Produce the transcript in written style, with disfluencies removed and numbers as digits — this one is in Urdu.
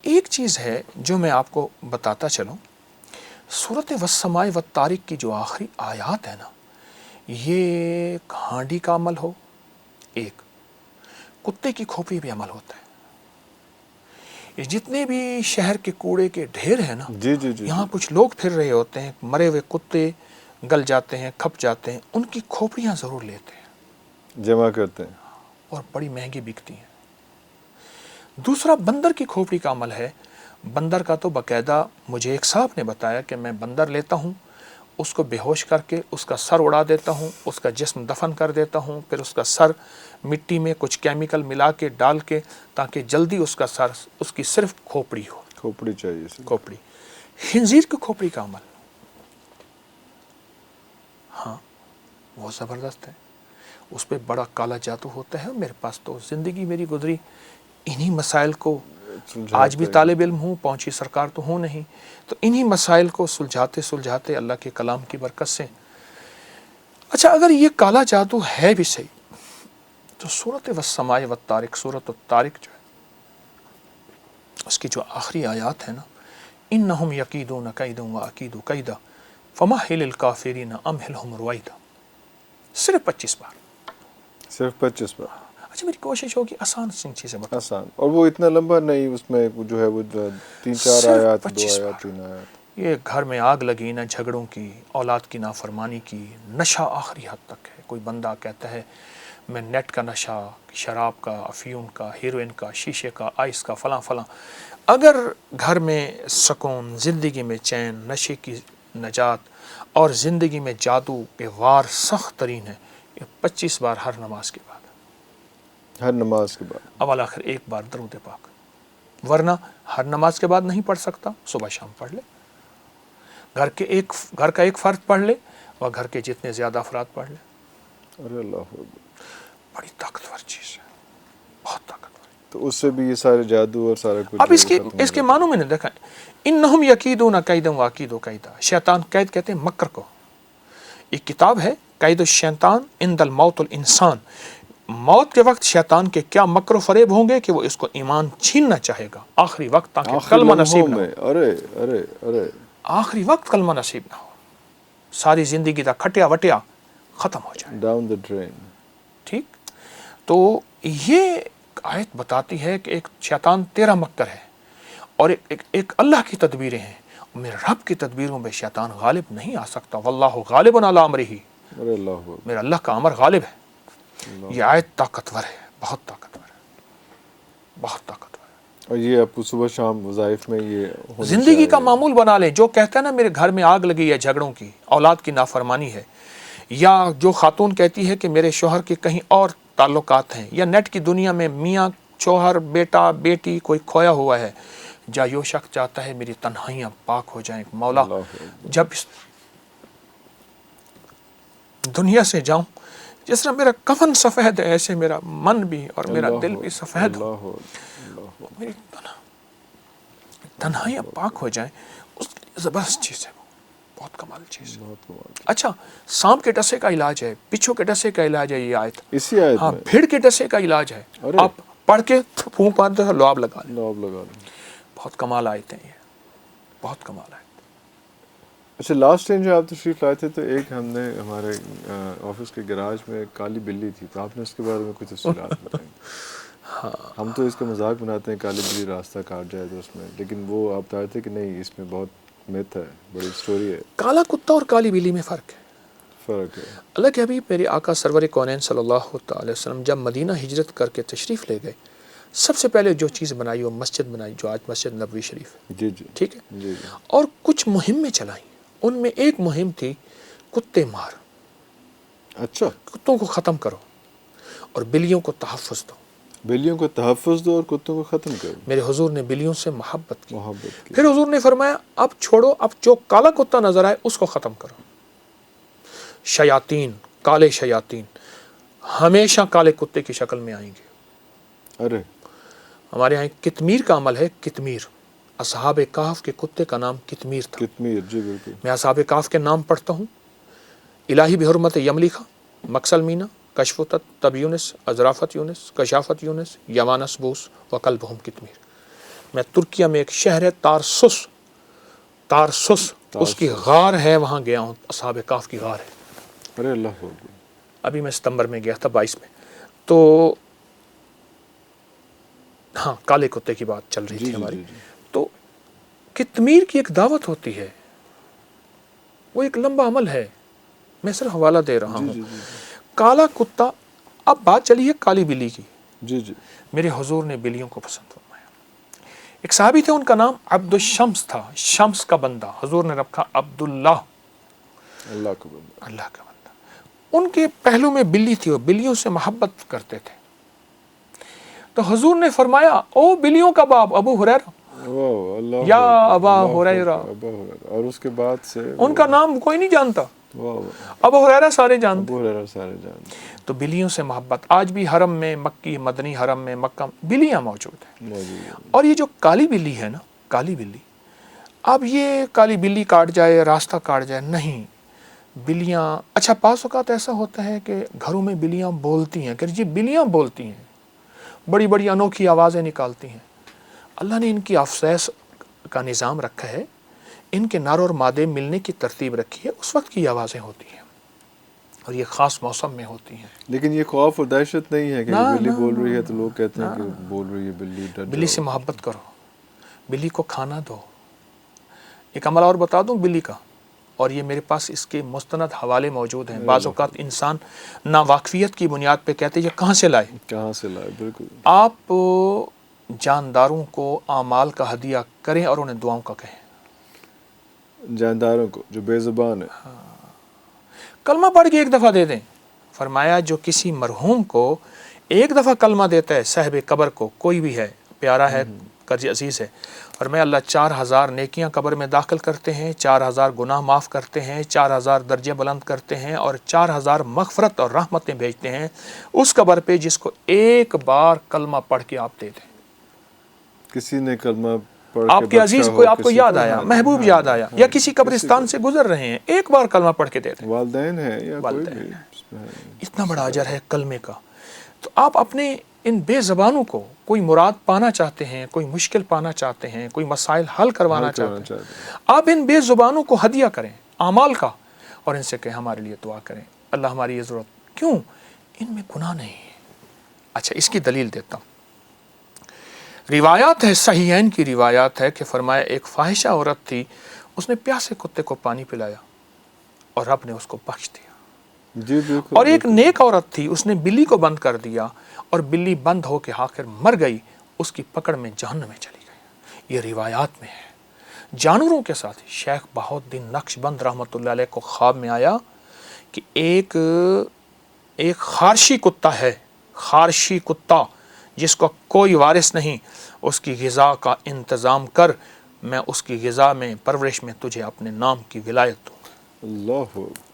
ایک چیز ہے جو میں آپ کو بتاتا چلوں، سورۃ والسماء والطارق کی جو آخری آیات ہے نا، یہ ہانڈی کا عمل ہو، ایک کتے کی کھوپڑی بھی عمل ہوتا ہے. یہ جتنے بھی شہر کے کوڑے کے ڈھیر ہیں نا، یہاں کچھ لوگ پھر رہے ہوتے ہیں، مرے ہوئے کتے گل جاتے ہیں، کھپ جاتے ہیں، ان کی کھوپڑیاں ضرور لیتے ہیں، جمع کرتے ہیں، اور بڑی مہنگی بکتی ہیں. دوسرا بندر کی کھوپڑی کا عمل ہے. بندر کا تو باقاعدہ مجھے ایک صاحب نے بتایا کہ میں بندر لیتا ہوں، اس کو بے ہوش کر کے اس کا سر اڑا دیتا ہوں، اس کا جسم دفن کر دیتا ہوں، پھر اس کا سر مٹی میں کچھ کیمیکل ملا کے ڈال کے تاکہ جلدی اس کا سر، اس کی صرف کھوپڑی ہو. کھوپڑی چاہیے. کھوپڑی. خنزیر کی کھوپڑی کا عمل، ہاں وہ زبردست ہے، اس پہ بڑا کالا جادو ہوتا ہے. میرے پاس تو زندگی میری گزری انہی مسائل کو، آج بھی طالب علم ہوں، پہنچی سرکار تو ہوں نہیں، تو انہی مسائل کو سلجھاتے سلجھاتے اللہ کے کلام کی برکت سے. اچھا، اگر یہ کالا جادو ہے بھی صحیح تو سورۃ والسماء والطارق، سورۃ الطارق جو ہے اس کی جو آخری آیات ہے نا، انہم یکیدون کیدا واکید کیدا فمہل الکافرین امہلہم رویدا، صرف 25 بار. صرف 25 بار. اچھا، میری کوشش ہوگی آسان سی چیزیں بتا. آسان، اور وہ اتنا لمبا نہیں، اس میں جو ہے وہ 3-4 آیات، 2 آیات، 3 آیات. یہ گھر میں آگ لگی نہ جھگڑوں کی، اولاد کی نافرمانی کی، نشہ آخری حد تک ہے. کوئی بندہ کہتا ہے میں نیٹ کا نشہ، شراب کا، افیون کا، ہیروئن کا، شیشے کا، آئس کا، فلاں فلاں. اگر گھر میں سکون، زندگی میں چین، نشے کی نجات اور زندگی میں جادو کے وار سخت ترین ہے، یہ 25 بار ہر نماز کے بعد، ہر نماز کے بعد اول آخر ایک بار درود پاک. ورنہ ہر نماز کے بعد نہیں پڑھ سکتا، صبح شام پڑھ لے. گھر کا ایک فرد پڑھ لے اور گھر کے جتنے زیادہ افراد پڑھ لے. ارے اللہ، بڑی طاقتور چیز ہے، بہت طاقتور. تو اس سے بھی یہ سارے جادو اور سارا کچھ اب اس کے معنوں میں نے دیکھا، انہم یکیدون کیدا واکید کیدا. شیطان قید کہتے ہیں مکر کو. ایک کتاب ہے قید الشیطان عند الموت الانسان. موت کے وقت شیطان کے کیا مکر و فریب ہوں گے کہ وہ اس کو ایمان چھیننا چاہے گا آخری وقت، تاکہ کلمہ نصیب نہ ہو. ارے آخری وقت کلمہ نصیب نہ ہو، ساری زندگی کا کھٹیا وٹیا ختم ہو جائے، ڈاؤن دا ڈرین. ٹھیک. تو یہ آیت بتاتی ہے کہ ایک شیطان تیرا مکر ہے اور ایک اللہ کی تدبیریں ہیں. میرے رب کی تدبیروں میں شیطان غالب نہیں آ سکتا. واللہ غالب علی امرہ، میرا اللہ کا امر غالب ہے. یہ آیت طاقتور ہے، بہت طاقتور ہے، بہت طاقتور ہے. اور یہ آپ کو صبح شام وظائف میں یہ زندگی کا معمول بنا لیں. جو کہتا ہے نا میرے گھر میں آگ لگی ہے جھگڑوں کی، اولاد کی نافرمانی ہے، یا جو خاتون کہتی ہے کہ میرے شوہر کے کہیں اور تعلقات ہیں، یا نیٹ کی دنیا میں میاں شوہر، بیٹا بیٹی کوئی کھویا ہوا ہے، جو شخص چاہتا ہے میری تنہائیاں پاک ہو جائیں. مولا جب اس دنیا سے جاؤں، جس طرح میرا کفن سفید ہے ایسے میرا من بھی اور میرا دل بھی سفید ہو، میری تنہائیاں پاک ہو جائیں. اس زبردست چیز ہے، بہت کمال چیز ہے. اچھا، سانپ کے ڈسے کا علاج ہے، بچھو کے ڈسے کا علاج ہے یہ آیت. اسی آیت ہاں، میں بھیڑ کے ڈسے کا علاج ہے. آپ پڑھ کے پھونک مارتے ہو، لعاب لگا لیں. بہت کمال آیت ہیں یہ، بہت کمال آیت. اچھا، لاسٹ ٹائم جو آپ تشریف لائے تھے تو ایک ہم نے ہمارے آفس کے گراج میں ایک کالی بلی تھی، تو آپ نے اس کے بارے میں کچھ تفصیلات بتائیں. ہم تو اس کا مذاق بناتے ہیں کالی بلی راستہ کاٹ جائے تو اس میں، لیکن وہ آپ بتا رہے تھے کہ نہیں، اس میں بہت میتھ ہے، بڑی سٹوری ہے. کالا کتا اور کالی بلی میں فرق ہے. اللہ کے حبیب میرے آقا سرور کونین صلی اللہ تعالی وسلم جب مدینہ ہجرت کر کے تشریف لے گئے، سب سے پہلے جو چیز بنائی وہ مسجد بنائی، جو آج مسجد نبوی شریف ہے. جی ٹھیک ہے. اور کچھ مہمیں چلائیں. ان میں ایک مہم تھی کتے مار. اچھا، کتوں کو ختم کرو اور بلیوں کو تحفظ دو. بلیوں کو تحفظ دو اور کتوں کو ختم کرو. میرے حضور نے بلیوں سے محبت کی. پھر حضور نے فرمایا اب چھوڑو، اب جو کالا کتا نظر آئے اس کو ختم کرو. شیاطین، کالے شیاطین ہمیشہ کالے کتے کی شکل میں آئیں گے. ارے ہمارے یہاں کتمیر کا عمل ہے. کتمیر، اصحاب کہف کے کتے کا نام کتمیر تھا. کتمیر، جی بالکل. میں اصحاب کہف کے نام پڑھتا ہوں: الہی بحرمت یملیخا، مکسل مینا، کشفتت، تب یونس، ازرافت یونس، کشافت یونس، یوانس بوس، وقلبہم کتمیر. میں ترکیہ میں ایک شہر ہے تارسس اس کی غار ہے، وہاں گیا ہوں، اصحاب کہف کی غار ہے. ارے اللہ ہو. ابھی میں ستمبر میں گیا تھا 22 میں. تو ہاں کالے کتے کی بات چل رہی تھی ہماری. تو کتمیر کی ایک دعوت ہوتی ہے، وہ ایک لمبا عمل ہے، میں صرف حوالہ دے رہا ہوں. کالا کتا، اب بات چلی ہے کالی بلی کی. جی جی. میرے حضور نے بلیوں کو پسند فرمایا. ایک صحابی تھے، ان کا نام عبد الشمس تھا، شمس کا بندہ. حضور نے رکھا عبداللہ، اللہ کا بندہ. اللہ کا بندہ. ان کے پہلو میں بلی تھی، وہ بلیوں سے محبت کرتے تھے. تو حضور نے فرمایا او بلیوں کا باپ ابو ہریرہ، یا ابا ہریرہ. اور اس کے بعد سے ان کا نام کوئی نہیں جانتا، ابو ہریرہ سارے جانتے. تو بلیوں سے محبت. آج بھی حرم میں، مکی مدنی حرم میں، مکہ بلیاں موجود ہیں. اور یہ جو کالی بلی ہے نا، کالی بلی، اب یہ کالی بلی کاٹ جائے، راستہ کاٹ جائے، نہیں. بلیاں، اچھا بعض اوقات ایسا ہوتا ہے کہ گھروں میں بلیاں بولتی ہیں، کہ یہ بلیاں بولتی ہیں، بڑی بڑی انوکھی آوازیں نکالتی ہیں. اللہ نے ان کی افسیس کا نظام رکھا ہے، ان کے نر اور مادے ملنے کی ترتیب رکھی ہے، اس وقت کی آوازیں ہوتی ہیں، اور یہ خاص موسم میں ہوتی ہیں. لیکن یہ خوف اور دہشت نہیں ہے کہ بلی بول رہی ہے تو لوگ کہتے ہیں کہ بول رہی ہے بلی، ڈر جاؤ. بلی سے محبت کرو، بلی کو کھانا دو. ایک عمل اور بتا دوں بلی کا، اور یہ میرے پاس اس کے مستند حوالے موجود ہیں. بعض اوقات انسان ناواقفیت کی بنیاد پہ کہتے ہیں یہ کہاں سے لائے. بالکل. آپ جانداروں کو اعمال کا ہدیہ کریں اور انہیں دعاؤں کا کہیں. جانداروں کو جو بے زبان ہے، کلمہ پڑھ کے ایک دفعہ دے دیں. فرمایا جو کسی مرحوم کو ایک دفعہ کلمہ دیتا ہے، صاحب قبر کو، کوئی بھی ہے، پیارا ہے، قرض عزیز ہے، اور میں اللہ 4000 نیکیاں قبر میں داخل کرتے ہیں، 4000 گناہ معاف کرتے ہیں، 4000 درجے بلند کرتے ہیں، اور 4000 مغفرت اور رحمتیں بھیجتے ہیں اس قبر پہ جس کو ایک بار کلمہ پڑھ کے آپ دے دیں. کسی نے کلمہ پڑھ آپ کے عزیز کو، آپ کو یاد آیا، محبوب یاد آیا، یا کسی قبرستان سے گزر رہے ہیں، ایک بار کلمہ پڑھ کے دے دیں. والدین ہیں یا کوئی بھی، اتنا بڑا اجر ہے کلمے کا. تو آپ اپنے ان بے زبانوں کو، کوئی مراد پانا چاہتے ہیں، کوئی مشکل پانا چاہتے ہیں، کوئی مسائل حل کروانا چاہتے ہیں، آپ ان بے زبانوں کو ہدیہ کریں اعمال کا، اور ان سے کہیں ہمارے لیے دعا کریں، اللہ ہماری یہ ضرورت. کیوں؟ ان میں گناہ نہیں ہے. اچھا اس کی دلیل دیتا ہوں. روایات ہے، صحیحین کی روایات ہے کہ فرمایا ایک فاحشہ عورت تھی، اس نے پیاسے کتے کو پانی پلایا اور رب نے اس کو بخش دیا. جی بالکل. اور ایک نیک عورت تھی، اس نے بلی کو بند کر دیا اور بلی بند ہو کے آخر مر گئی، اس کی پکڑ میں جہنم میں چلی گئی. یہ روایات میں ہے. جانوروں کے ساتھ شیخ بہاؤالدین نقش بند رحمۃ اللہ علیہ کو خواب میں آیا کہ ایک خارشی کتا ہے، خارشی کتا جس کو کوئی وارث نہیں، اس کی غذا کا انتظام کر، میں اس کی غذا میں، پرورش میں تجھے اپنے نام کی ولایت دوں. اللہ.